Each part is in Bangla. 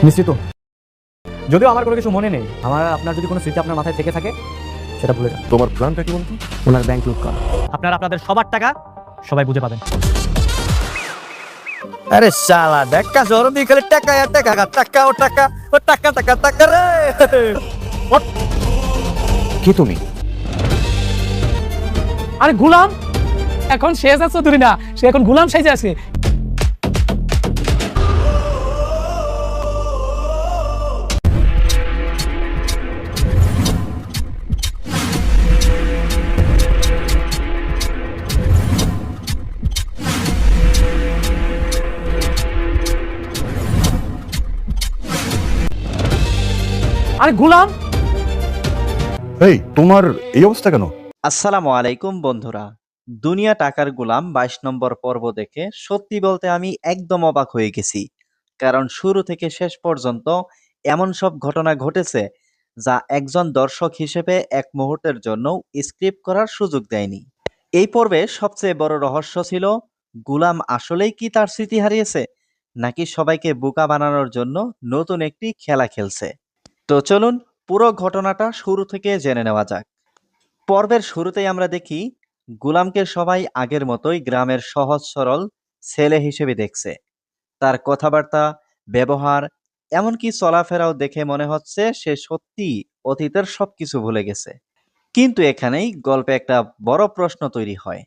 নিশ্চিত। যদিও আমার কোনো কিছু মনে নেই, আমার আপনার যদি কোনো স্মৃতি আপনার মাথায় থেকে থাকে সেটা ভুলে যান। তোমার প্ল্যানটা কি বলতো? ওনার ব্যাংক লুট করা। আপনারা আপনাদের সবার টাকা সবাই বুঝে পাবেন। আরে শালা দেখা জোর বিকেলে টাকা আর টাকা টাকা ও টাকা ও টাকা টাকা টাকা রে। কি তুমি? আরে গুলাম এখন শেষ আছে চৌধুরী না, সে এখন গুলাম সেজে আছে। আরে গুলাম এই তোমার এই অবস্থা কেন? আসসালামু আলাইকুম বন্ধুরা। দুনিয়া টাকার গোলাম ২২ নম্বর পর্ব দেখে সত্যি বলতে আমি একদম অবাক হয়ে গেছি। কারণ শুরু থেকে শেষ পর্যন্ত এমন সব ঘটনা ঘটেছে যা একজন দর্শক হিসেবে এক মুহূর্তের জন্য স্ক্রিপ্ট করার সুযোগ দেয়নি। এই পর্বে সবচেয়ে বড় রহস্য ছিল গুলাম আসলেই কি তার স্মৃতি হারিয়েছে, নাকি সবাইকে বোকা বানানোর জন্য নতুন একটি খেলা খেলছে। তো চলুন পুরো ঘটনাটা শুরু থেকে জেনে নেওয়া যাক। পর্বের শুরুতেই আমরা দেখি গুলামকে সবাই আগের মতোই গ্রামের সহজ সরল ছেলে হিসেবে দেখছে। তার কথাবার্তা, ব্যবহার, এমনকি চলাফেরাও দেখে মনে হচ্ছে সে সত্যি অতীতের সবকিছু ভুলে গেছে। কিন্তু এখানেই গল্পে একটা বড় প্রশ্ন তৈরি হয়।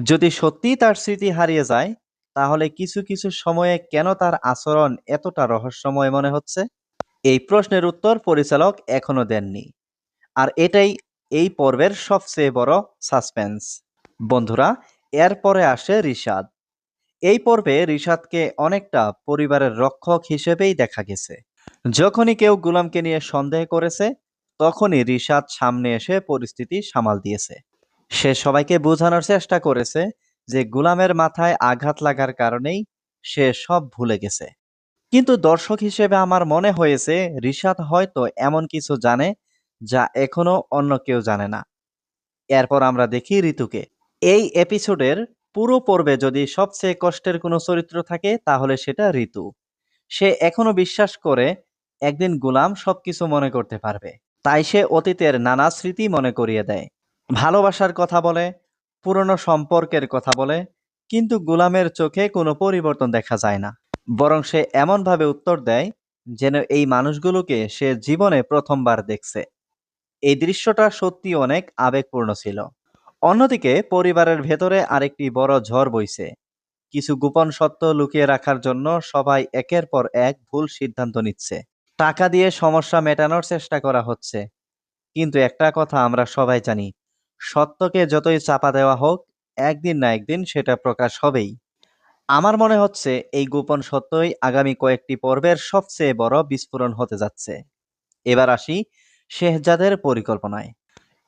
যদি সত্যি তার স্মৃতি হারিয়ে যায়, তাহলে কিছু কিছু সময়ে কেন তার আচরণ এতটা রহস্যময় মনে হচ্ছে? এই প্রশ্নের উত্তর পরিচালক এখনো দেননি। আর এটাই এই পর্বের সবচেয়ে বড় সাসপেন্স। বন্ধুরা, এরপরে আসে রিশাদ। এই পর্বে রিশাদকে অনেকটা পরিবারের রক্ষক হিসেবেই দেখা গেছে। যখনই কেউ গুলামকে নিয়ে সন্দেহ করেছে, তখনই রিশাদ সামনে এসে পরিস্থিতি সামাল দিয়েছে। সে সবাইকে বোঝানোর চেষ্টা করেছে যে গুলামের মাথায় আঘাত লাগার কারণেই সে সব ভুলে গেছে। কিন্তু দর্শক হিসেবে আমার মনে হয়েছে রিশাদ হয়তো এমন কিছু জানে যা এখনো অন্য কেউ জানে না। এরপর আমরা দেখি ঋতুকে। এই এপিসোডের পুরো পর্বে যদি সবচেয়ে কষ্টের কোনো চরিত্র থাকে তাহলে সেটা ঋতু। সে এখনো বিশ্বাস করে একদিন গুলাম সবকিছু মনে করতে পারবে, তাই সে অতীতের নানা স্মৃতি মনে করিয়ে দেয়, ভালোবাসার কথা বলে, পুরনো সম্পর্কের কথা বলে। কিন্তু গুলামের চোখে কোনো পরিবর্তন দেখা যায় না, বরং সে এমনভাবে উত্তর দেয় যেন এই মানুষগুলোকে সে জীবনে প্রথমবার দেখছে। এই দৃশ্যটা সত্যি অনেক আবেগপূর্ণ ছিল। অন্যদিকে পরিবারের ভেতরে আরেকটি বড় ঝড় বইছে। কিছু গোপন সত্য লুকিয়ে রাখার জন্য সবাই একের পর এক ভুল সিদ্ধান্ত নিচ্ছে। টাকা দিয়ে সমস্যা মেটানোর চেষ্টা করা হচ্ছে। কিন্তু একটা কথা আমরা সবাই জানি, সত্যকে যতই চাপা দেওয়া হোক, একদিন না একদিন সেটা প্রকাশ হবেই। আমার মনে হচ্ছে এই গোপন সত্যই আগামী কয়েকটি পর্বের সবচেয়ে বড় বিস্ফোরণ হতে যাচ্ছে। এবার আসি শেহজাদের পরিকল্পনায়।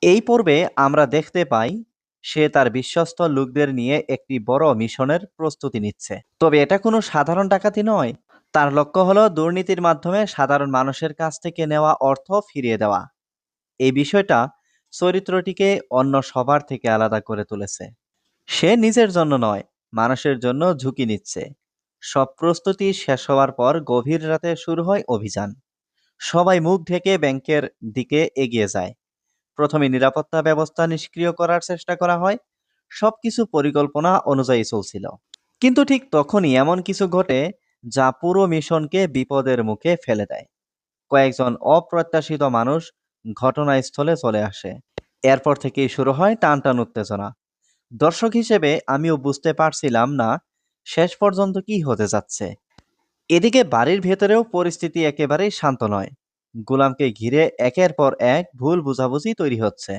এই পর্বে আমরা দেখতে পাই সে তার বিশ্বস্ত লোকদের নিয়ে একটি বড় মিশনের প্রস্তুতি নিচ্ছে। তবে এটা কোনো সাধারণ ডাকাতি নয়। তার লক্ষ্য হলো দুর্নীতির মাধ্যমে সাধারণ মানুষের কাছ থেকে নেওয়া অর্থ ফিরিয়ে দেওয়া। এই বিষয়টা চরিত্রটিকে অন্য সবার থেকে আলাদা করে তুলেছে। সে নিজের জন্য নয়, মানুষের জন্য ঝুঁকি নিচ্ছে। সব প্রস্তুতি শেষ হওয়ার পর গভীর রাতে শুরু হয় অভিযান। সবাই মুখ ঢেকে ব্যাংকের দিকে এগিয়ে যায়। প্রথমে নিরাপত্তা ব্যবস্থা নিষ্ক্রিয় করার চেষ্টা করা হয়। সবকিছু পরিকল্পনা অনুযায়ী চলছিল। কিন্তু ঠিক তখনই এমন কিছু ঘটে যা পুরো মিশনকে বিপদের মুখে ফেলে দেয়। কয়েকজন অপ্রত্যাশিত মানুষ ঘটনাস্থলে চলে আসে। এরপর থেকেই শুরু হয় টানটান উত্তেজনা। দর্শক হিসেবে আমিও বুঝতে পারছিলাম না শেষ পর্যন্ত কি হতে যাচ্ছে। এদিকে বাড়ির ভেতরেও পরিস্থিতি একেবারেই শান্ত নয়। গুলামকে ঘিরে একের পর এক ভুল বোঝাবুঝি তৈরি হচ্ছে।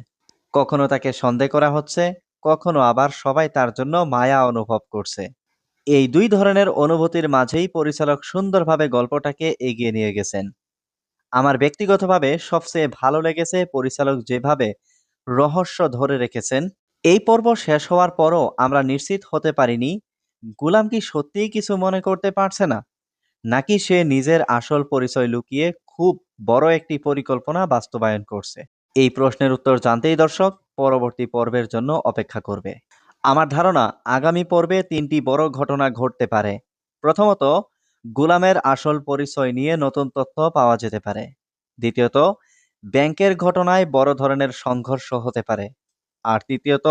কখনো তাকে সন্দেহ করা হচ্ছে, কখনো আবার সবাই তার জন্য মায়া অনুভব করছে। এই দুই ধরনের অনুভূতির মাঝেই পরিচালক সুন্দরভাবে গল্পটাকে এগিয়ে নিয়ে গেছেন। আমার ব্যক্তিগতভাবে সবচেয়ে ভালো লেগেছে পরিচালক যেভাবে রহস্য ধরে রেখেছেন। এই পর্ব শেষ হওয়ার পরও আমরা নিশ্চিত হতে পারিনি গুলাম কি সত্যিই কিছু মনে করতে পারছে না, নাকি সে নিজের আসল পরিচয় লুকিয়ে খুব বড় একটি পরিকল্পনা বাস্তবায়ন করছে। এই প্রশ্নের উত্তর জানতেই দর্শক পরবর্তী পর্বের জন্য অপেক্ষা করবে। আমার ধারণা আগামী পর্বে 3টি বড় ঘটনা ঘটতে পারে। প্রথমত, গোলামের আসল পরিচয় নিয়ে নতুন তথ্য পাওয়া যেতে পারে। দ্বিতীয়ত, ব্যাংকের ঘটনায় বড় ধরনের সংঘর্ষ হতে পারে। আর তৃতীয়ত,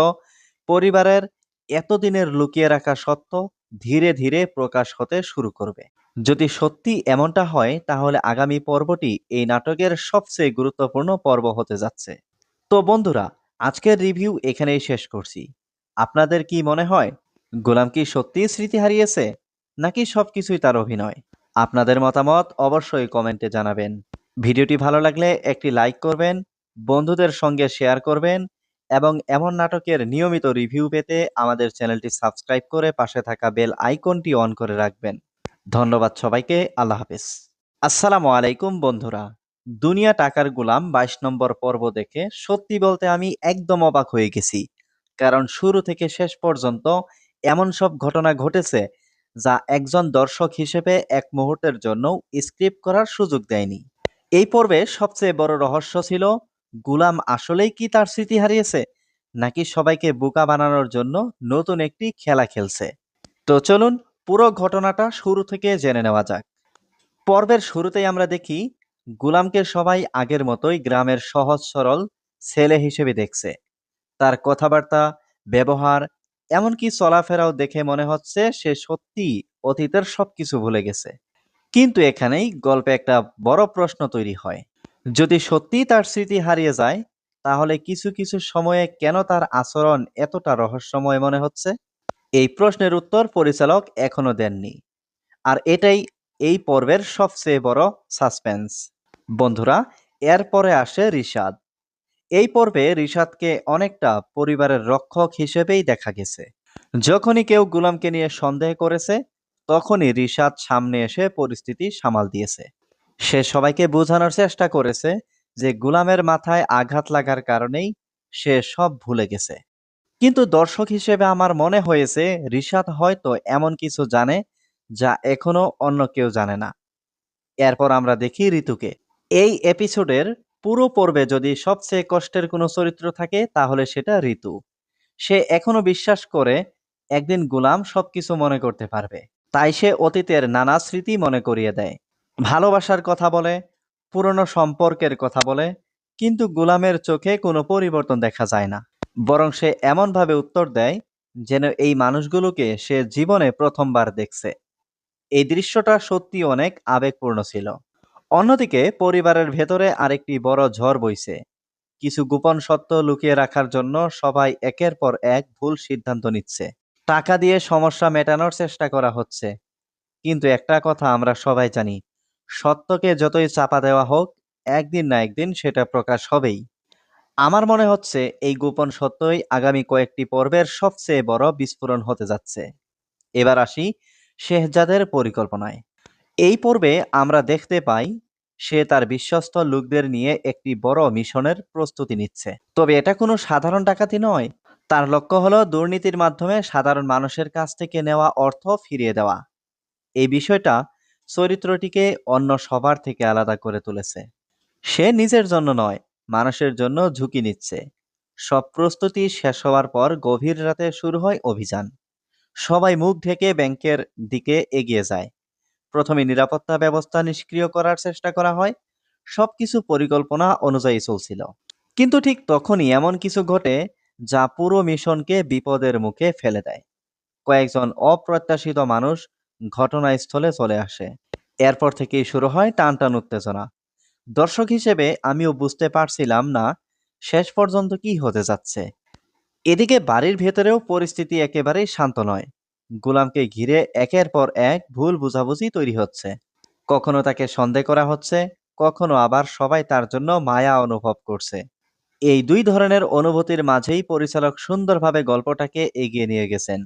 পরিবারের এতদিনের লুকিয়ে রাখা সত্য ধীরে ধীরে প্রকাশ হতে শুরু করবে। যদি সত্যি এমনটা হয়, তাহলে আগামী পর্বটি এই নাটকের সবচেয়ে গুরুত্বপূর্ণ পর্ব হতে যাচ্ছে। তো বন্ধুরা, আজকের রিভিউ এখানেই শেষ করছি। আপনাদের কি মনে হয়, গোলাম কি সত্যিই স্মৃতি হারিয়েছে, নাকি সবকিছুই তার অভিনয়? আপনাদের মতামত অবশ্যই কমেন্টে জানাবেন। ভিডিওটি ভালো লাগলে একটি লাইক করবেন, বন্ধুদের সঙ্গে শেয়ার করবেন এবং এমন নাটকের নিয়মিত রিভিউ পেতে আমাদের চ্যানেলটি সাবস্ক্রাইব করে পাশে থাকা বেল আইকনটি অন করে রাখবেন। ধন্যবাদ সবাইকে। আল্লাহ হাফেজ। আসসালামু আলাইকুম বন্ধুরা। দুনিয়া টাকার গোলাম 22 নম্বর পর্ব দেখে সত্যি বলতে আমি একদম অবাক হয়ে গেছি। কারণ শুরু থেকে শেষ পর্যন্ত এমন সব ঘটনা ঘটেছে যা একজন দর্শক হিসেবে এক মুহূর্তের জন্য স্ক্রিপ্ট করার সুযোগ দেয়নি। এই পর্বে সবচেয়ে বড় রহস্য ছিল, গুলাম আসলেই কি তার স্মৃতি হারিয়েছে, নাকি সবাইকে বোকা বানানোর জন্য নতুন একটি খেলা খেলছে। তো চলুন পুরো ঘটনাটা শুরু থেকে জেনে নেওয়া যাক। পর্বের শুরুতেই আমরা দেখি, গুলামকে সবাই আগের মতোই গ্রামের সহজ সরল ছেলে হিসেবে দেখছে। তার কথাবার্তা, ব্যবহার, এমনকি চলাফেরাও দেখে মনে হচ্ছে সে সত্যি অতীতের সবকিছু ভুলে গেছে। কিন্তু এখানেই গল্পে একটা বড় প্রশ্ন তৈরি হয়। যদি সত্যিই তার স্মৃতি হারিয়ে যায়, তাহলে কিছু কিছু সময়ে কেন তার আচরণ এতটা রহস্যময় মনে হচ্ছে? এই প্রশ্নের উত্তর পরিচালক এখনো দেননি। আর এটাই এই পর্বের সবচেয়ে বড় সাসপেন্স। বন্ধুরা, এরপরে আসে রিশাদ। এই পর্বে রিশাদকে অনেকটা পরিবারের রক্ষক হিসেবেই দেখা গেছে। যখনই কেউ গুলামকে নিয়ে সন্দেহ করেছে, তখনই রিশাদ সামনে এসে পরিস্থিতি সামাল দিয়েছে। সে সবাইকে বোঝানোর চেষ্টা করেছে যে গুলামের মাথায় আঘাত লাগার কারণেই সে সব ভুলে গেছে। কিন্তু দর্শক হিসেবে আমার মনে হয়েছে রিশাদ হয়তো এমন কিছু জানে যা এখনো অন্য কেউ জানে না। এরপর আমরা দেখি ঋতুকে। এই এপিসোডের পুরো পর্বে যদি সবচেয়ে কষ্টের কোনো চরিত্র থাকে, তাহলে সেটা ঋতু। সে এখনো বিশ্বাস করে একদিন গুলাম সবকিছু মনে করতে পারবে। তাই সে অতীতের নানা স্মৃতি মনে করিয়ে দেয়, ভালোবাসার কথা বলে, পুরনো সম্পর্কের কথা বলে, কিন্তু গুলামের চোখে কোনো পরিবর্তন দেখা যায় না। বরং সে এমনভাবে উত্তর দেয় যেন এই মানুষগুলোকে সে জীবনে প্রথমবার দেখছে। এই দৃশ্যটা সত্যি অনেক আবেগপূর্ণ ছিল। অন্যদিকে পরিবারের ভেতরে আরেকটি বড় ঝড় বইছে। কিছু গোপন সত্য লুকিয়ে রাখার জন্য সবাই একের পর এক ভুল সিদ্ধান্ত নিচ্ছে। টাকা দিয়ে সমস্যা মেটানোর চেষ্টা করা হচ্ছে। কিন্তু একটা কথা আমরা সবাই জানি, সত্যকে যতই চাপা দেওয়া হোক, একদিন না একদিন সেটা প্রকাশ হবেই। আমার মনে হচ্ছে এই গোপন সত্যই আগামী কয়েকটি পর্বের সবচেয়ে বড় বিস্ফোরণ হতে যাচ্ছে। এবার আসি শেহজাদের পরিকল্পনায়। এই পর্বে আমরা দেখতে পাই সে তার বিশ্বস্ত লোকদের নিয়ে একটি বড় মিশনের প্রস্তুতি নিচ্ছে। তবে এটা কোনো সাধারণ ডাকাতি নয়। তার লক্ষ্য হলো দুর্নীতির মাধ্যমে সাধারণ মানুষের কাছ থেকে নেওয়া অর্থ ফিরিয়ে দেওয়া। এই বিষয়টা চরিত্রটিকে অন্য সবার থেকে আলাদা করে তুলেছে। সে নিজের জন্য নয়, মানুষের জন্য ঝুঁকি নিচ্ছে। সব প্রস্তুতি শেষ হওয়ার পর গভীর রাতে শুরু হয় অভিযান। সবাই মুখ ঢেকে ব্যাংকের দিকে এগিয়ে যায়। প্রথমে নিরাপত্তা ব্যবস্থা নিষ্ক্রিয় করার চেষ্টা করা হয়। সবকিছু পরিকল্পনা অনুযায়ী চলছিল। কিন্তু ঠিক তখনই এমন কিছু ঘটে যা পুরো মিশনকে বিপদের মুখে ফেলে দেয়। কয়েকজন অপ্রত্যাশিত মানুষ ঘটনাস্থলে চলে আসে। এরপর থেকেই শুরু হয় টানটান উত্তেজনা। দর্শক হিসেবে আমিও বুঝতে পারছিলাম না শেষ পর্যন্ত কি হতে যাচ্ছে। এদিকে বাড়ির ভেতরেও পরিস্থিতি একেবারেই শান্ত নয়। গুলামকে ঘিরে একের পর এক ভুল বোঝাবুঝি তৈরি হচ্ছে। কখনো তাকে সন্দেহ করা হচ্ছে, কখনো আবার সবাই তার জন্য মায়া অনুভব করছে। এই দুই ধরনের অনুভূতির মাঝেই পরিচালক সুন্দরভাবে গল্পটাকে এগিয়ে নিয়ে গেছেন।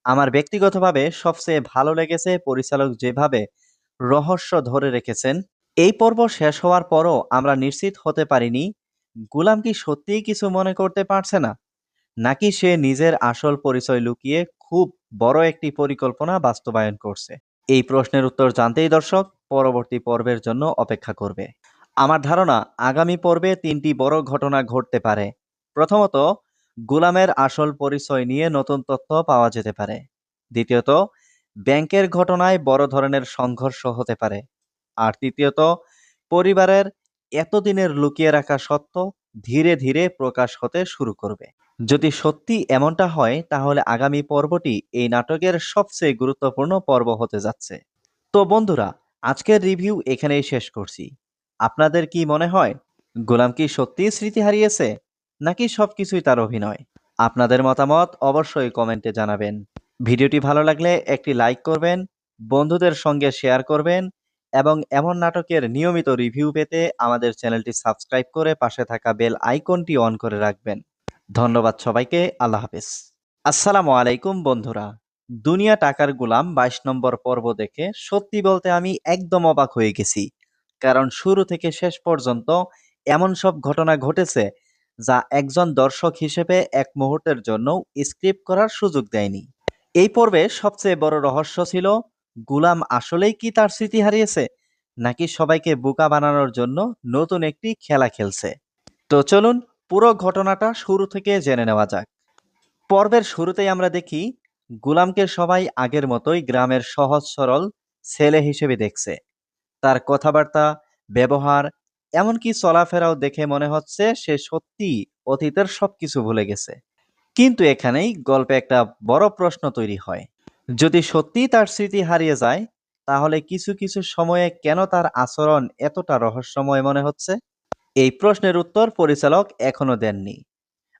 আমার ব্যক্তিগতভাবে সবচেয়ে ভালো লেগেছে পরিচালক যেভাবে রহস্য ধরে রেখেছেন। এই পর্ব শেষ হওয়ার পরও আমরা নিশ্চিত হতে পারিনি গুলাম কি সত্যিই কিছু মনে করতে পারছে না, নাকি সে নিজের আসল পরিচয় লুকিয়ে খুব বড় একটি পরিকল্পনা বাস্তবায়ন করছে। এই প্রশ্নের উত্তর জানতেই দর্শক পরবর্তী পর্বের জন্য অপেক্ষা করবে। আমার ধারণা আগামী পর্বে 3টি বড় ঘটনা ঘটতে পারে। প্রথমত, গুলামের আসল পরিচয় নিয়ে নতুন তথ্য পাওয়া যেতে পারে। দ্বিতীয়ত, ব্যাংকের ঘটনায় বড় ধরনের সংঘর্ষ হতে পারে। আর তৃতীয়ত, পরিবারের এতদিনের লুকিয়ে রাখা সত্য ধীরে ধীরে প্রকাশ হতে শুরু করবে। যদি সত্যি এমনটা হয় তাহলে আগামী পর্বটি এই নাটকের সবচেয়ে গুরুত্বপূর্ণ পর্ব হতে যাচ্ছে। তো বন্ধুরা, আজকের রিভিউ এখানেই শেষ করছি। আপনাদের কি মনে হয় গোলাম কি সত্যিই স্মৃতি হারিয়েছে, নাকি সবকিছুই তার অভিনয়? আপনাদের মতামত অবশ্যই কমেন্টে জানাবেন। ভিডিওটি ভালো লাগলে একটি লাইক করবেন, বন্ধুদের সঙ্গে শেয়ার করবেন এবং এমন নাটকের নিয়মিত রিভিউ পেতে আমাদের চ্যানেলটি সাবস্ক্রাইব করে পাশে থাকা বেল আইকনটি অন করে রাখবেন। ধন্যবাদ সবাইকে। আল্লাহ হাফেজ। আসসালামু আলাইকুম বন্ধুরা। দুনিয়া টাকার গোলাম 22 নম্বর পর্ব দেখে সত্যি বলতে আমি একদম অবাক হয়ে গেছি। কারণ শুরু থেকে শেষ পর্যন্ত এমন সব ঘটনা ঘটেছে যা একজন দর্শক হিসেবে এক মুহূর্তের জন্য স্ক্রিপ্ট করার সুযোগ দেয়নি। এই পর্বে সবচেয়ে বড় রহস্য ছিল গুলাম আসলেই কি তার স্মৃতি হারিয়েছে, নাকি সবাইকে বোকা বানানোর জন্য নতুন একটি খেলা খেলছে। তো চলুন পুরো ঘটনাটা শুরু থেকে জেনে নেওয়া যাক। পর্বের শুরুতেই আমরা দেখি গুলামকে সবাই আগের মতোই গ্রামের সহজ সরল ছেলে হিসেবে দেখছে। তার কথাবার্তা, ব্যবহার, এমনকি চলাফেরাও দেখে মনে হচ্ছে সে সত্যি অতীতের সবকিছু ভুলে গেছে। কিন্তু এখানেই গল্পে একটা বড় প্রশ্ন তৈরি হয়। যদি সত্যিই তার স্মৃতি হারিয়ে যায়, তাহলে কিছু কিছু সময়ে কেন তার আচরণ এতটা রহস্যময় মনে হচ্ছে? এই প্রশ্নের উত্তর পরিচালক এখনো দেননি।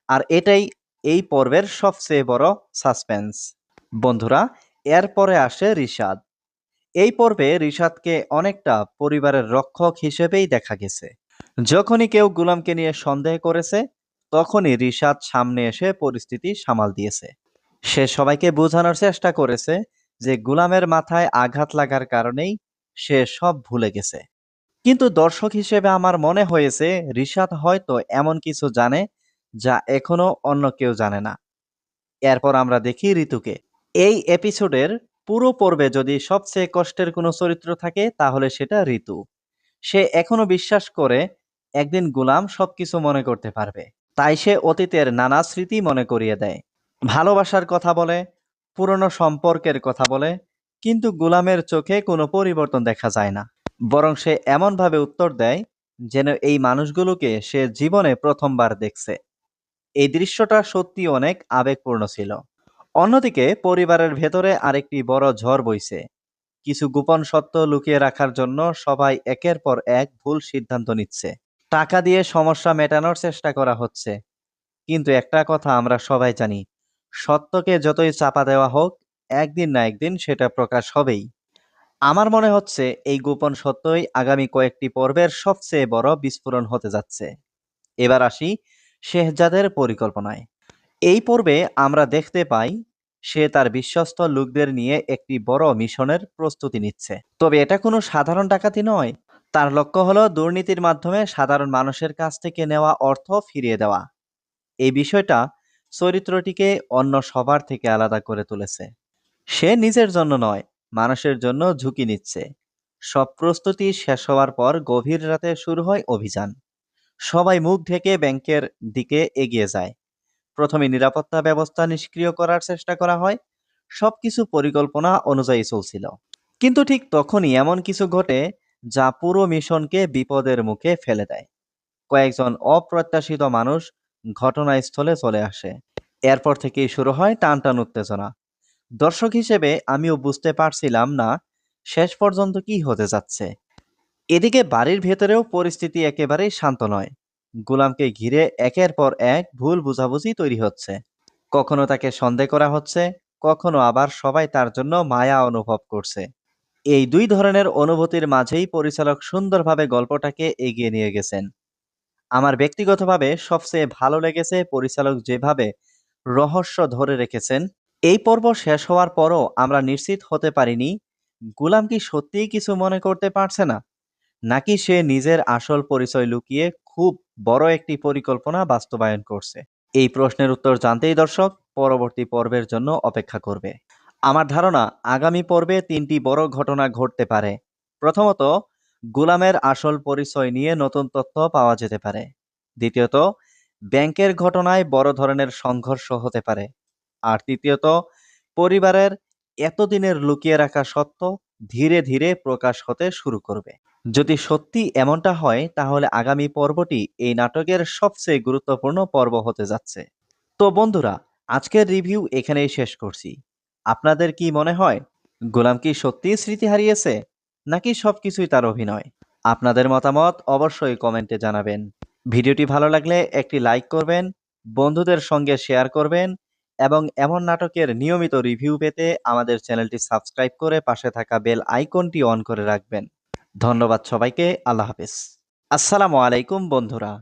আর এটাই এই পর্বের সবচেয়ে বড় সাসপেন্স। বন্ধুরা, এরপরে আসে রিশাদ। এই পর্বে রিশাদকে অনেকটা পরিবারের রক্ষক হিসেবেই দেখা গেছে। যখনই কেউ গুলামকে নিয়ে সন্দেহ করেছে, তখনই রিশাদ সামনে এসে পরিস্থিতি সামাল দিয়েছে। সে সবাইকে বোঝানোর চেষ্টা করেছে যে গুলামের মাথায় আঘাত লাগার কারণেই সে সব ভুলে গেছে। কিন্তু দর্শক হিসেবে আমার মনে হয়েছে রিশাদ হয়তো এমন কিছু জানে যা এখনো অন্য কেউ জানে না। এরপর আমরা দেখি ঋতুকে। এই এপিসোডের পুরো পর্বে যদি সবচেয়ে কষ্টের কোনো চরিত্র থাকে তাহলে সেটা ঋতু। সে এখনো বিশ্বাস করে একদিন গুলাম সবকিছু মনে করতে পারবে। তাই সে অতীতের নানা স্মৃতি মনে করিয়ে দেয়, ভালোবাসার কথা বলে, পুরনো সম্পর্কের কথা বলে, কিন্তু গুলামের চোখে কোনো পরিবর্তন দেখা যায় না। বরং সে এমনভাবে উত্তর দেয় যেন এই মানুষগুলোকে সে জীবনে প্রথমবার দেখছে। এই দৃশ্যটা সত্যি অনেক আবেগপূর্ণ ছিল। অন্যদিকে পরিবারের ভেতরে আরেকটি বড় ঝড় বইছে। কিছু গোপন সত্য লুকিয়ে রাখার জন্য সবাই একের পর এক ভুল সিদ্ধান্ত নিচ্ছে। টাকা দিয়ে সমস্যা মেটানোর চেষ্টা করা হচ্ছে। কিন্তু একটা কথা আমরা সবাই জানি, সত্যকে যতই চাপা দেওয়া হোক, একদিন না একদিন সেটা প্রকাশ হবেই। আমার মনে হচ্ছে এই গোপন সত্যই আগামী কয়েকটি পর্বের সবচেয়ে বড় বিস্ফোরণ হতে যাচ্ছে। এবার আসি শেহজাদের পরিকল্পনায়। এই পর্বে আমরা দেখতে পাই সে তার বিশ্বস্ত লোকদের নিয়ে একটি বড় মিশনের প্রস্তুতি নিচ্ছে। তবে এটা কোনো সাধারণ ডাকাতি নয়। তার লক্ষ্য হলো দুর্নীতির মাধ্যমে সাধারণ মানুষের কাছ থেকে নেওয়া অর্থ ফিরিয়ে দেওয়া। এই বিষয়টা চরিত্রটিকে অন্য সবার থেকে আলাদা করে তুলেছে। সে নিজের জন্য নয়, মানুষের জন্য ঝুঁকি নিচ্ছে। সব প্রস্তুতি শেষ হওয়ার পর গভীর রাতে শুরু হয় অভিযান। সবাই মুখ ঢেকে ব্যাংকের দিকে এগিয়ে যায়। প্রথমে নিরাপত্তা ব্যবস্থা নিষ্ক্রিয় করার চেষ্টা করা হয়। সবকিছু পরিকল্পনা অনুযায়ী চলছিল। কিন্তু ঠিক তখনই এমন কিছু ঘটে যা পুরো মিশনকে বিপদের মুখে ফেলে দেয়। কয়েকজন অপ্রত্যাশিত মানুষ ঘটনাস্থলে চলে আসে। এরপর থেকেই শুরু হয় টানটান উত্তেজনা। দর্শক হিসেবে আমিও বুঝতে পারছিলাম না শেষ পর্যন্ত কি হতে যাচ্ছে। এদিকে বাড়ির ভেতরেও পরিস্থিতি একেবারেই শান্ত নয়। গুলামকে ঘিরে একের পর এক ভুল বোঝাবুঝি তৈরি হচ্ছে। কখনো তাকে সন্দেহ করা হচ্ছে, কখনো আবার সবাই তার জন্য মায়া অনুভব করছে। এই দুই ধরনের অনুভূতির মাঝেই পরিচালক সুন্দরভাবে গল্পটাকে এগিয়ে নিয়ে গেছেন। আমার ব্যক্তিগতভাবে সবচেয়ে ভালো লেগেছে পরিচালক যেভাবে রহস্য ধরে রেখেছেন। এই পর্ব শেষ হওয়ার পরও আমরা নিশ্চিত হতে পারিনি গুলাম কি সত্যিই কিছু মনে করতে পারছে না, নাকি সে নিজের আসল পরিচয় লুকিয়ে খুব বড় একটি পরিকল্পনা বাস্তবায়ন করছে। এই প্রশ্নের উত্তর জানতেই দর্শক পরবর্তী পর্বের জন্য অপেক্ষা করবে। আমার ধারণা আগামী পর্বে 3টি বড় ঘটনা ঘটতে পারে। প্রথমত, গুলামের আসল পরিচয় নিয়ে নতুন তথ্য পাওয়া যেতে পারে। দ্বিতীয়ত, ব্যাংকের ঘটনায় বড় ধরনের সংঘর্ষ হতে পারে। আর তৃতীয়ত, পরিবারের এতদিনের লুকিয়ে রাখা সত্য ধীরে ধীরে প্রকাশ হতে শুরু করবে। যদি সত্যি এমনটা হয় তাহলে আগামী পর্বটি এই নাটকের সবচেয়ে গুরুত্বপূর্ণ পর্ব হতে যাচ্ছে। তো বন্ধুরা, আজকের রিভিউ এখানেই শেষ করছি। আপনাদের কি মনে হয় গোলাম কি সত্যিই স্মৃতি হারিয়েছে, নাকি সবকিছুই তার অভিনয়? আপনাদের মতামত অবশ্যই কমেন্টে জানাবেন। ভিডিওটি ভালো লাগলে একটি লাইক করবেন, বন্ধুদের সঙ্গে শেয়ার করবেন এবং এমন নাটকের নিয়মিত রিভিউ পেতে আমাদের চ্যানেলটি সাবস্ক্রাইব করে পাশে থাকা বেল আইকনটি অন করে রাখবেন। ধন্যবাদ সবাইকে। আল্লাহ হাফেজ। আসসালামু আলাইকুম বন্ধুরা।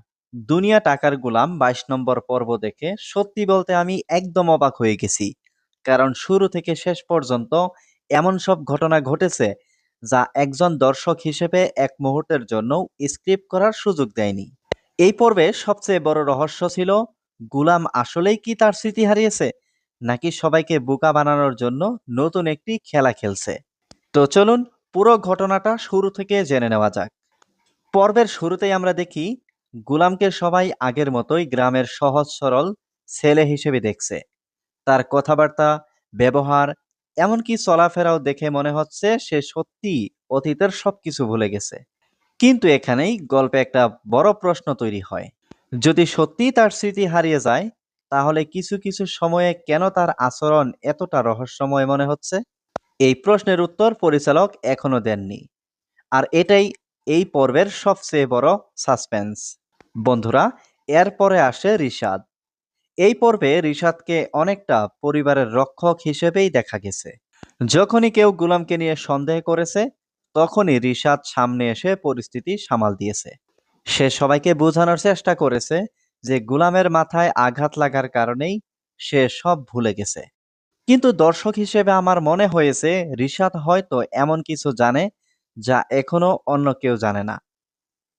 দুনিয়া টাকার গোলাম 22 নম্বর পর্ব দেখে সত্যি বলতে আমি একদম অবাক হয়ে গেছি। কারণ শুরু থেকে শেষ পর্যন্ত এমন সব ঘটনা ঘটেছে যা একজন দর্শক হিসেবে এক মুহূর্তের জন্য স্ক্রিপ্ট করার সুযোগ দেয়নি। এই পর্বে সবচেয়ে বড় রহস্য ছিল গুলাম আসলেই কি তার স্মৃতি হারিয়েছে, নাকি সবাইকে বোকা বানানোর জন্য নতুন একটি খেলা খেলছে। তো চলুন পুরো ঘটনাটা শুরু থেকে জেনে নেওয়া যাক। পর্বের শুরুতেই আমরা দেখি গুলামকে সবাই আগের মতোই গ্রামের সহজ সরল ছেলে হিসেবে দেখছে। তার কথাবার্তা, ব্যবহার, এমনকি চলাফেরাও দেখে মনে হচ্ছে সে সত্যি অতীতের সবকিছু ভুলে গেছে। কিন্তু এখানেই গল্পে একটা বড় প্রশ্ন তৈরি হয়। যদি সত্যিই তার স্মৃতি হারিয়ে যায়, তাহলে কিছু কিছু সময়ে কেন তার আচরণ এতটা রহস্যময় মনে হচ্ছে? এই প্রশ্নের উত্তর পরিচালক এখনো দেননি। আর এটাই এই পর্বের সবচেয়ে বড় সাসপেন্স। বন্ধুরা, এরপরে আসে রিশাদ। এই পর্বে রিশাদকে অনেকটা পরিবারের রক্ষক হিসেবেই দেখা গেছে। যখনই কেউ গুলামকে নিয়ে সন্দেহ করেছে, তখনই রিশাদ সামনে এসে পরিস্থিতি সামাল দিয়েছে। সে সবাইকে বোঝানোর চেষ্টা করেছে যে গুলামের মাথায় আঘাত লাগার কারণেই সে সব ভুলে গেছে। কিন্তু দর্শক হিসেবে আমার মনে হয়েছে রিশাদ হয়তো এমন কিছু জানে যা এখনো অন্য কেউ জানে না।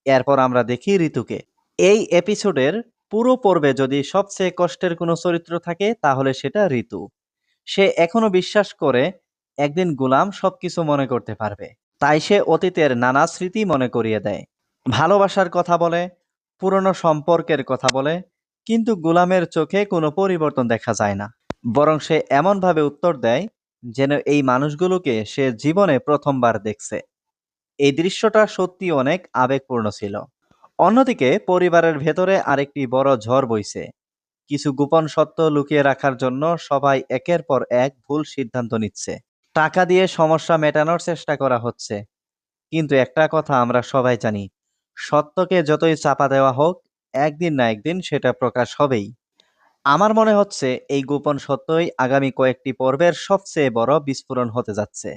এরপর আমরা দেখি ঋতুকে। এই এপিসোডের পুরো পর্বে যদি সবচেয়ে কষ্টের কোনো চরিত্র থাকে তাহলে সেটা ঋতু। সে এখনো বিশ্বাস করে একদিন গুলাম সবকিছু মনে করতে পারবে। তাই সে অতীতের নানা স্মৃতি মনে করিয়ে দেয়, ভালোবাসার কথা বলে, পুরনো সম্পর্কের কথা বলে, কিন্তু গুলামের চোখে কোনো পরিবর্তন দেখা যায় না। বরং সে এমনভাবে উত্তর দেয় যেন এই মানুষগুলোকে সে জীবনে প্রথমবার দেখছে। এই দৃশ্যটা সত্যি অনেক আবেগপূর্ণ ছিল। অন্যদিকে পরিবারের ভেতরে আরেকটি বড় ঝড় বইছে। কিছু গোপন সত্য লুকিয়ে রাখার জন্য সবাই একের পর এক ভুল সিদ্ধান্ত নিচ্ছে। টাকা দিয়ে সমস্যা মেটানোর চেষ্টা করা হচ্ছে। কিন্তু একটা কথা আমরা সবাই জানি, সত্যকে যতই চাপা দেওয়া হোক, একদিন না একদিন সেটা প্রকাশ হবেই। আমার মনে হচ্ছে এই গোপন সত্যই আগামী কয়েকটি পর্বের সবচেয়ে বড় বিস্ফোরণ হতে যাচ্ছে।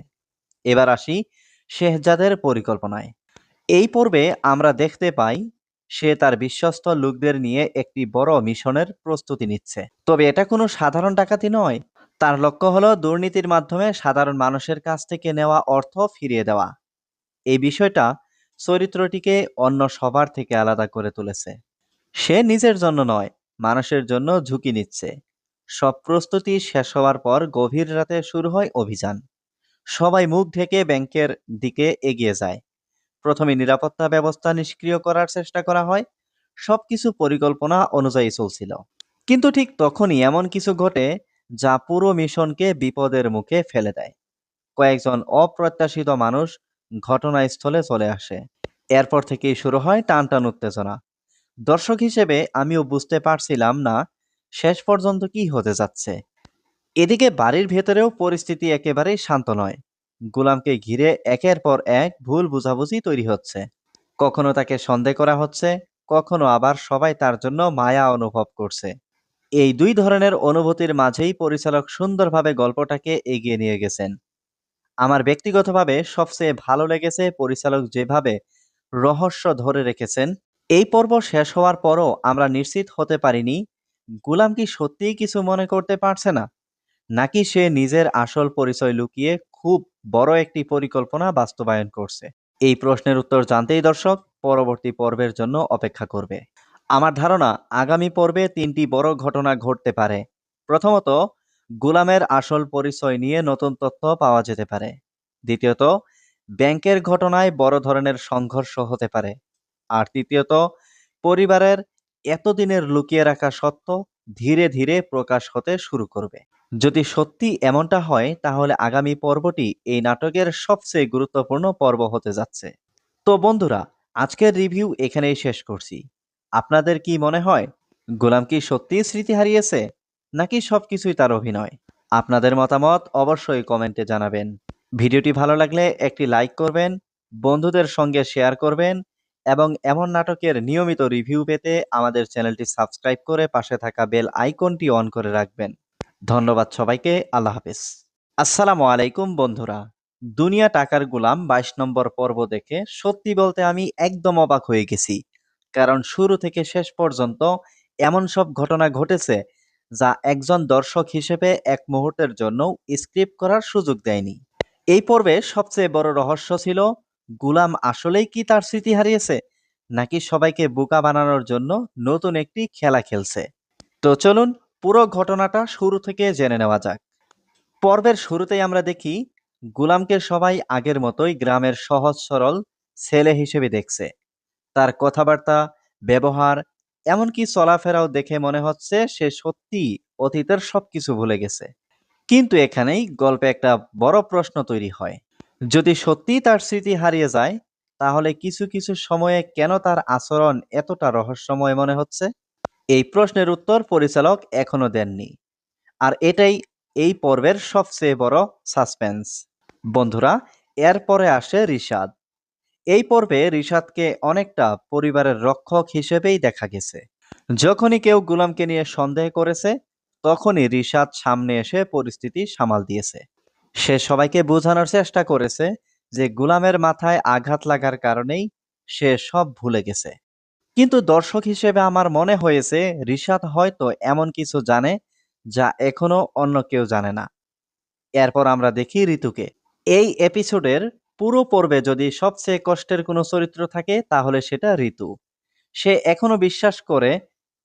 এবার আসি শেহজাদের পরিকল্পনায়। এই পর্বে আমরা দেখতে পাই সে তার বিশ্বস্ত লোকদের নিয়ে একটি বড় মিশনের প্রস্তুতি নিচ্ছে। তবে এটা কোনো সাধারণ ডাকাতি নয়। তার লক্ষ্য হলো দুর্নীতির মাধ্যমে সাধারণ মানুষের কাছ থেকে নেওয়া অর্থ ফিরিয়ে দেওয়া। এই বিষয়টা চরিত্রটিকে অন্য সবার থেকে আলাদা করে তুলেছে। সে নিজের জন্য নয়, মানুষের জন্য ঝুঁকি নিচ্ছে। সব প্রস্তুতি শেষ হওয়ার পর গভীর রাতে শুরু হয় অভিযান। সবাই মুখ ঢেকে ব্যাংকের দিকে এগিয়ে যায়। প্রথমে নিরাপত্তা ব্যবস্থা নিষ্ক্রিয় করার চেষ্টা করা হয়। সবকিছু পরিকল্পনা অনুযায়ী চলছিল। কিন্তু ঠিক তখনই এমন কিছু ঘটে যা পুরো মিশনকে বিপদের মুখে ফেলে দেয়। কয়েকজন অপ্রত্যাশিত মানুষ ঘটনাস্থলে চলে আসে। এরপর থেকেই শুরু হয় টানটান উত্তেজনা। দর্শক হিসেবে আমিও বুঝতে পারছিলাম না শেষ পর্যন্ত কি হতে যাচ্ছে। এদিকে বাড়ির ভেতরেও পরিস্থিতি একেবারেই শান্ত নয়। গুলামকে ঘিরে একের পর এক ভুল বোঝাবুঝি তৈরি হচ্ছে। কখনো তাকে সন্দেহ করা হচ্ছে, কখনো আবার সবাই তার জন্য মায়া অনুভব করছে। এই দুই ধরনের অনুভূতির মাঝেই পরিচালক সুন্দরভাবে গল্পটাকে এগিয়ে নিয়ে গেছেন। আমার ব্যক্তিগতভাবে সবচেয়ে ভালো লেগেছে পরিচালক যেভাবে রহস্য ধরে রেখেছেন। এই পর্ব শেষ হওয়ার পরও আমরা নিশ্চিত হতে পারিনি গুলাম কি সত্যিই কিছু মনে করতে পারছে না, নাকি সে নিজের আসল পরিচয় লুকিয়ে খুব বড় একটি পরিকল্পনা বাস্তবায়ন করছে। এই প্রশ্নের উত্তর জানতেই দর্শক পরবর্তী পর্বের জন্য অপেক্ষা করবে। আমার ধারণা আগামী পর্বে 3টি বড় ঘটনা ঘটতে পারে। প্রথমত, গুলামের আসল পরিচয় নিয়ে নতুন তথ্য পাওয়া যেতে পারে। দ্বিতীয়ত, ব্যাংকের ঘটনায় বড় ধরনের সংঘর্ষ হতে পারে। আর তৃতীয়ত, পরিবারের এতদিনের লুকিয়ে রাখা সত্য ধীরে ধীরে প্রকাশ হতে শুরু করবে। যদি সত্যি এমনটা হয় তাহলে আগামী পর্বটি এই নাটকের সবচেয়ে গুরুত্বপূর্ণ পর্ব হতে যাচ্ছে। তো বন্ধুরা, আজকের রিভিউ এখানেই শেষ করছি। আপনাদের কি মনে হয় গোলাম কি সত্যিই স্মৃতি হারিয়েছে, নাকি সবকিছুই তার অভিনয়? আপনাদের মতামত অবশ্যই কমেন্টে জানাবেন। ভিডিওটি ভালো লাগলে একটি লাইক করবেন, বন্ধুদের সঙ্গে শেয়ার করবেন এবং এমন নাটকের নিয়মিত রিভিউ পেতে আমাদের চ্যানেলটি সাবস্ক্রাইব করে পাশে থাকা বেল আইকনটি অন করে রাখবেন। ধন্যবাদ সবাইকে। আল্লাহ হাফেজ। আসসালামু আলাইকুম বন্ধুরা। দুনিয়া টাকার গোলাম ২২ নম্বর পর্ব দেখে সত্যি বলতে আমি একদম অবাক হয়ে গেছি। কারণ শুরু থেকে শেষ পর্যন্ত এমন সব ঘটনা ঘটেছে যা একজন দর্শক হিসেবে এক মুহূর্তের জন্য স্ক্রিপ্ট করার সুযোগ দেয়নি। এই পর্বে সবচেয়ে বড় রহস্য ছিল গুলাম আসলেই কি তার স্মৃতি হারিয়েছে, নাকি সবাইকে বোকা বানানোর জন্য নতুন একটি খেলা খেলছে। তো চলুন পুরো ঘটনাটা শুরু থেকে জেনে নেওয়া যাক। পর্বের শুরুতেই আমরা দেখি গুলামকে সবাই আগের মতোই গ্রামের সহজ সরল ছেলে হিসেবে দেখছে। তার কথাবার্তা, ব্যবহার, এমনকি চলাফেরাও দেখে মনে হচ্ছে সে সত্যি অতীতের সবকিছু ভুলে গেছে। কিন্তু এখানেই গল্পে একটা বড় প্রশ্ন তৈরি হয়। যদি সত্যিই তার স্মৃতি হারিয়ে যায়, তাহলে কিছু কিছু সময়ে কেন তার আচরণ এতটা রহস্যময় মনে হচ্ছে? এই প্রশ্নের উত্তর পরিচালক এখনো দেননি। আর এটাই এই পর্বের সবচেয়ে বড় সাসপেন্স। বন্ধুরা, এরপরে আসে রিশাদ। এই পর্বে রিশাদকে অনেকটা পরিবারের রক্ষক হিসেবেই দেখা গেছে। যখনই কেউ গুলামকে নিয়ে সন্দেহ করেছে, তখনই রিশাদ সামনে এসে পরিস্থিতি সামাল দিয়েছে। সে সবাইকে বোঝানোর চেষ্টা করেছে যে গুলামের মাথায় আঘাত লাগার কারণেই সে সব ভুলে গেছে। কিন্তু দর্শক হিসেবে আমার মনে হয়েছে রিশাদ হয়তো এমন কিছু জানে যা এখনো অন্য কেউ জানে না। এরপর আমরা দেখি ঋতুকে। এই এপিসোডের পুরো পর্বে যদি সবচেয়ে কষ্টের কোনো চরিত্র থাকে তাহলে সেটা ঋতু। সে এখনো বিশ্বাস করে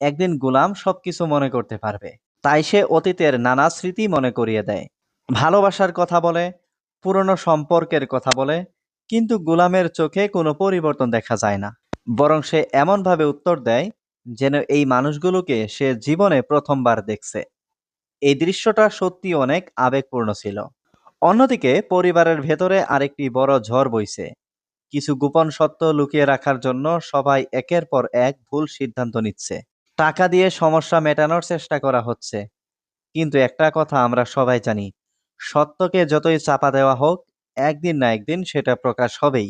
একদিন গুলাম সবকিছু মনে করতে পারবে, তাই সে অতীতের নানা স্মৃতি মনে করিয়ে দেয়, ভালোবাসার কথা বলে, পুরনো সম্পর্কের কথা বলে, কিন্তু গুলামের চোখে কোনো পরিবর্তন দেখা যায় না। বরং সে এমনভাবে উত্তর দেয় যেন এই মানুষগুলোকে সে জীবনে প্রথমবার দেখছে। এই দৃশ্যটা সত্যি অনেক আবেগপূর্ণ ছিল। অন্যদিকে পরিবারের ভেতরে আরেকটি বড় ঝড় বইছে। কিছু গোপন সত্য লুকিয়ে রাখার জন্য সবাই একের পর এক ভুল সিদ্ধান্ত নিচ্ছে। টাকা দিয়ে সমস্যা মেটানোর চেষ্টা করা হচ্ছে। কিন্তু একটা কথা আমরা সবাই জানি, সত্যকে যতই চাপা দেওয়া হোক, একদিন না একদিন সেটা প্রকাশ হবেই।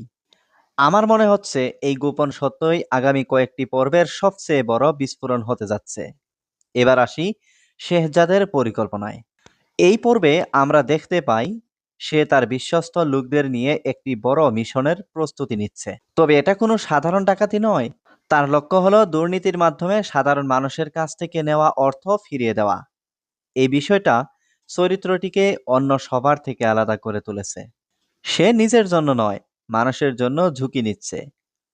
আমার মনে হচ্ছে এই গোপন সত্যই আগামী কয়েকটি পর্বের সবচেয়ে বড় বিস্ফোরণ হতে যাচ্ছে। এবার আসি শেহজাদের পরিকল্পনায়। এই পর্বে আমরা দেখতে পাই সে তার বিশ্বস্ত লোকদের নিয়ে একটি বড় মিশনের প্রস্তুতি নিচ্ছে। তবে এটা কোনো সাধারণ ডাকাতি নয়। তার লক্ষ্য হলো দুর্নীতির মাধ্যমে সাধারণ মানুষের কাছ থেকে নেওয়া অর্থ ফিরিয়ে দেওয়া। এই বিষয়টা চরিত্রটিকে অন্য সবার থেকে আলাদা করে তুলেছে। সে নিজের জন্য নয়, মানুষের জন্য ঝুঁকি নিচ্ছে।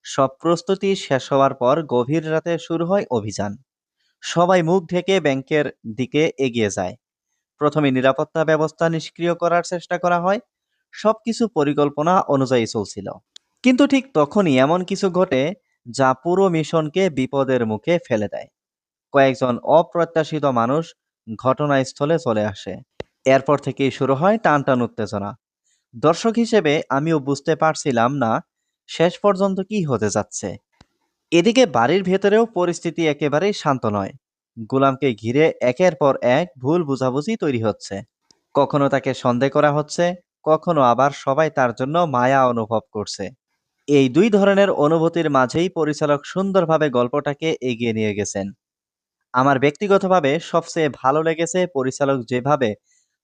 সব প্রস্তুতি শেষ হওয়ার পর গভীর রাতে শুরু হয় অভিযান। সবাই মুখ ঢেকে ব্যাংকের দিকে এগিয়ে যায়। প্রথমে নিরাপত্তা ব্যবস্থা নিষ্ক্রিয় করার চেষ্টা করা হয়। সবকিছু পরিকল্পনা অনুযায়ী চলছিল। কিন্তু ঠিক তখনই এমন কিছু ঘটে যা পুরো মিশনকে বিপদের মুখে ফেলে দেয়। কয়েকজন অপ্রত্যাশিত মানুষ ঘটনাস্থলে চলে আসে। এরপর থেকেই শুরু হয় টানটান উত্তেজনা। দর্শক হিসেবে আমিও বুঝতে পারছিলাম না শেষ পর্যন্ত কি হতে যাচ্ছে। এদিকে বাড়ির ভেতরেও পরিস্থিতি একেবারেই শান্ত নয়। গুলামকে ঘিরে একের পর এক ভুল বোঝাবুঝি তৈরি হচ্ছে। কখনো তাকে সন্দেহ করা হচ্ছে, কখনো আবার সবাই তার জন্য মায়া অনুভব করছে। এই দুই ধরনের অনুভূতির মাঝেই পরিচালক সুন্দরভাবে গল্পটাকে এগিয়ে নিয়ে গেছেন। আমার ব্যক্তিগতভাবে সবচেয়ে ভালো লেগেছে পরিচালক যেভাবে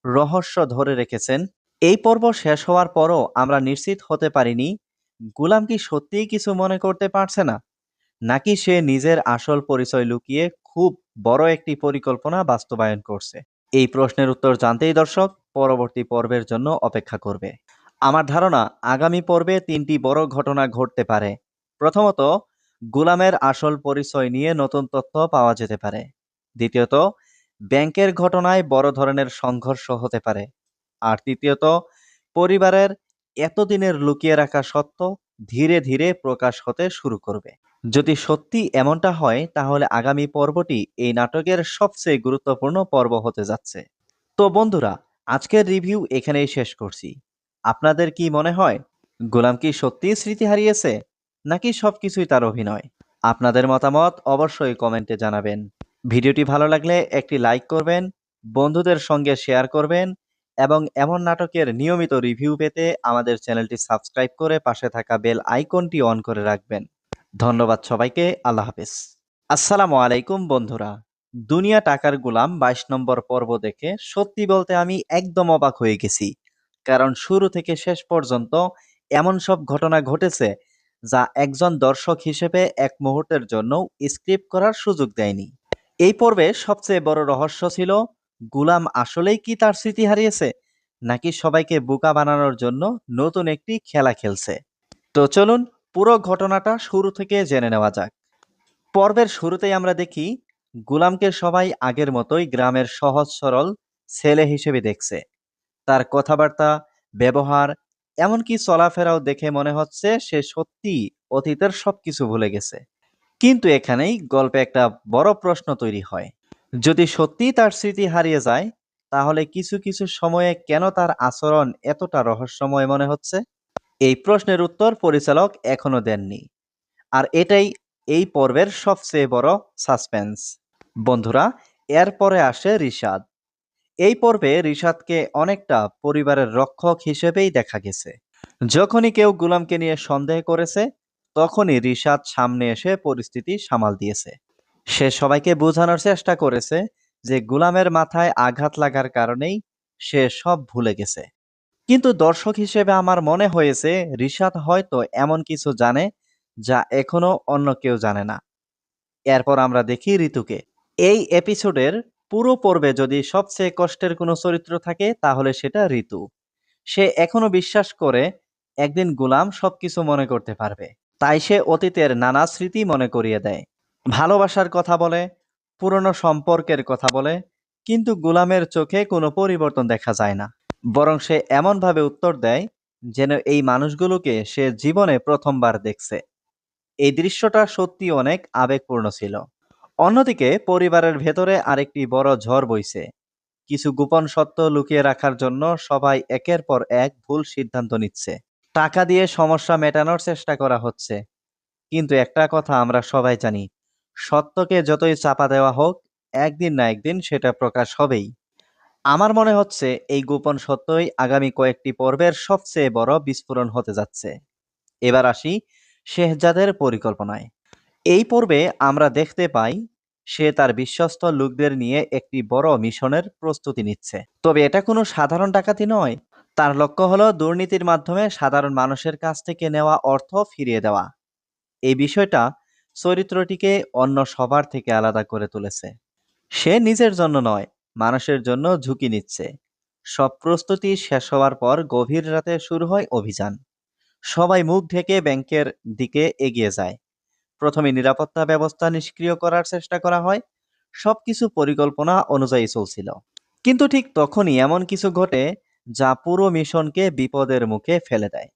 রহস্য ধরে রেখেছেন। এই পর্ব শেষ হওয়ার পরও আমরা নিশ্চিত হতে পারিনি গুলাম কি সত্যিই কিছু মনে করতে পারছে না, নাকি সে নিজের আসল পরিচয় লুকিয়ে খুব বড় একটি পরিকল্পনা বাস্তবায়ন করছে। এই প্রশ্নের উত্তর জানতেই দর্শক পরবর্তী পর্বের জন্য অপেক্ষা করবে। আমার ধারণা আগামী পর্বে 3টি বড় ঘটনা ঘটতে পারে। প্রথমত, গুলামের আসল পরিচয় নিয়ে নতুন তথ্য পাওয়া যেতে পারে। দ্বিতীয়ত, ব্যাংকের ঘটনায় বড় ধরনের সংঘর্ষ হতে পারে। আর তৃতীয়ত, পরিবারের এতদিনের লুকিয়ে রাখা সত্য ধীরে ধীরে প্রকাশ হতে শুরু করবে। যদি সত্যি এমনটা হয় তাহলে আগামী পর্বটি এই নাটকের সবচেয়ে গুরুত্বপূর্ণ পর্ব হতে যাচ্ছে। তো বন্ধুরা, আজকের রিভিউ এখানেই শেষ করছি। আপনাদের কি মনে হয় গোলাম কি সত্যিই স্মৃতি হারিয়েছে, নাকি সবকিছুই তার অভিনয়? আপনাদের মতামত অবশ্যই কমেন্টে জানাবেন। ভিডিওটি ভালো লাগলে একটি লাইক করবেন, বন্ধুদের সঙ্গে শেয়ার করবেন এবং এমন নাটকের নিয়মিত রিভিউ পেতে আমাদের চ্যানেলটি সাবস্ক্রাইব করে পাশে থাকা বেল আইকনটি অন করে রাখবেন। ধন্যবাদ সবাইকে। আল্লাহ হাফেজ। আসসালামু আলাইকুম বন্ধুরা। দুনিয়া টাকার গোলাম 22 নম্বর পর্ব দেখে সত্যি বলতে আমি একদম অবাক হয়ে গেছি। কারণ শুরু থেকে শেষ পর্যন্ত এমন সব ঘটনা ঘটেছে যা একজন দর্শক হিসেবে এক মুহূর্তের জন্য স্ক্রিপ্ট করার সুযোগ দেয়নি। এই পর্বে সবচেয়ে বড় রহস্য ছিল গুলাম আসলেই কি তার স্মৃতি হারিয়েছে, নাকি সবাইকে বোকা বানানোর জন্য নতুন একটি খেলা খেলছে। তো চলুন পুরো ঘটনাটা শুরু থেকে জেনে নেওয়া যাক। পর্বের শুরুতেই আমরা দেখি গুলামকে সবাই আগের মতোই গ্রামের সহজ সরল ছেলে হিসেবে দেখছে। তার কথাবার্তা, ব্যবহার, এমনকি চলাফেরাও দেখে মনে হচ্ছে সে সত্যি অতীতের সবকিছু ভুলে গেছে। কিন্তু এখানেই গল্পে একটা বড় প্রশ্ন তৈরি হয়। যদি সত্যিই তার স্মৃতি হারিয়ে যায়, তাহলে কিছু কিছু সময়ে কেন তার আচরণ এতটা রহস্যময় মনে হচ্ছে? এই প্রশ্নের উত্তর পরিচালক এখনো দেননি। আর এটাই এই পর্বের সবচেয়ে বড় সাসপেন্স। বন্ধুরা, এরপরে আসে রিশাদ। এই পর্বে রিশাদকে অনেকটা পরিবারের রক্ষক হিসেবেই দেখা গেছে। যখনই কেউ গুলামকে নিয়ে সন্দেহ করেছে, তখনই রিশাদ সামনে এসে পরিস্থিতি সামাল দিয়েছে। সে সবাইকে বোঝানোর চেষ্টা করেছে যে গুলামের মাথায় আঘাত লাগার কারণেই সে সব ভুলে গেছে। কিন্তু দর্শক হিসেবে আমার মনে হয়েছে রিশাদ হয়তো এমন কিছু জানে যা এখনো অন্য কেউ জানে না। এরপর আমরা দেখি ঋতুকে। এই এপিসোডের পুরো পর্বে যদি সবচেয়ে কষ্টের কোনো চরিত্র থাকে তাহলে সেটা ঋতু। সে এখনো বিশ্বাস করে একদিন গুলাম সবকিছু মনে করতে পারবে, তাই সে অতীতের নানা স্মৃতি মনে করিয়ে দেয়, ভালোবাসার কথা বলে, পুরনো সম্পর্কের কথা বলে, কিন্তু গুলামের চোখে কোনো পরিবর্তন দেখা যায় না। বরং সে এমনভাবে উত্তর দেয় যেন এই মানুষগুলোকে সে জীবনে প্রথমবার দেখছে। এই দৃশ্যটা সত্যি অনেক আবেগপূর্ণ ছিল। অন্যদিকে পরিবারের ভেতরে আরেকটি বড় ঝড় বইছে। কিছু গোপন সত্য লুকিয়ে রাখার জন্য সবাই একের পর এক ভুল সিদ্ধান্ত নিচ্ছে। টাকা দিয়ে সমস্যা মেটানোর চেষ্টা করা হচ্ছে। কিন্তু একটা কথা আমরা সবাই জানি, সত্যকে যতই চাপা দেওয়া হোক, একদিন না একদিন সেটা প্রকাশ হবেই। আমার মনে হচ্ছে এই গোপন সত্যই আগামী কয়েকটি পর্বের সবচেয়ে বড় বিস্ফোরণ হতে যাচ্ছে। এবার আসি শেহজাদের পরিকল্পনায়। এই পর্বে আমরা দেখতে পাই সে তার বিশ্বস্ত লোকদের নিয়ে একটি বড় মিশনের প্রস্তুতি নিচ্ছে। তবে এটা কোনো সাধারণ ডাকাতি নয়। তার লক্ষ্য হলো দুর্নীতির মাধ্যমে সাধারণ মানুষের কাছ থেকে নেওয়া অর্থ ফিরিয়ে দেওয়া। এই বিষয়টা চরিত্রটিকে অন্য সবার থেকে আলাদা করে তুলেছে। সে নিজের জন্য নয়, মানুষের জন্য ঝুঁকি নিচ্ছে। সব প্রস্তুতি শেষ হওয়ার পর গভীর রাতে শুরু হয় অভিযান। সবাই মুখ ঢেকে ব্যাংকের দিকে এগিয়ে যায়। প্রথমে নিরাপত্তা ব্যবস্থা নিষ্ক্রিয় করার চেষ্টা করা হয়। সবকিছু পরিকল্পনা অনুযায়ী চলছিল। কিন্তু ঠিক তখনই এমন কিছু ঘটে যা পুরো মিশনকে বিপদের মুখে ফেলে দেয়।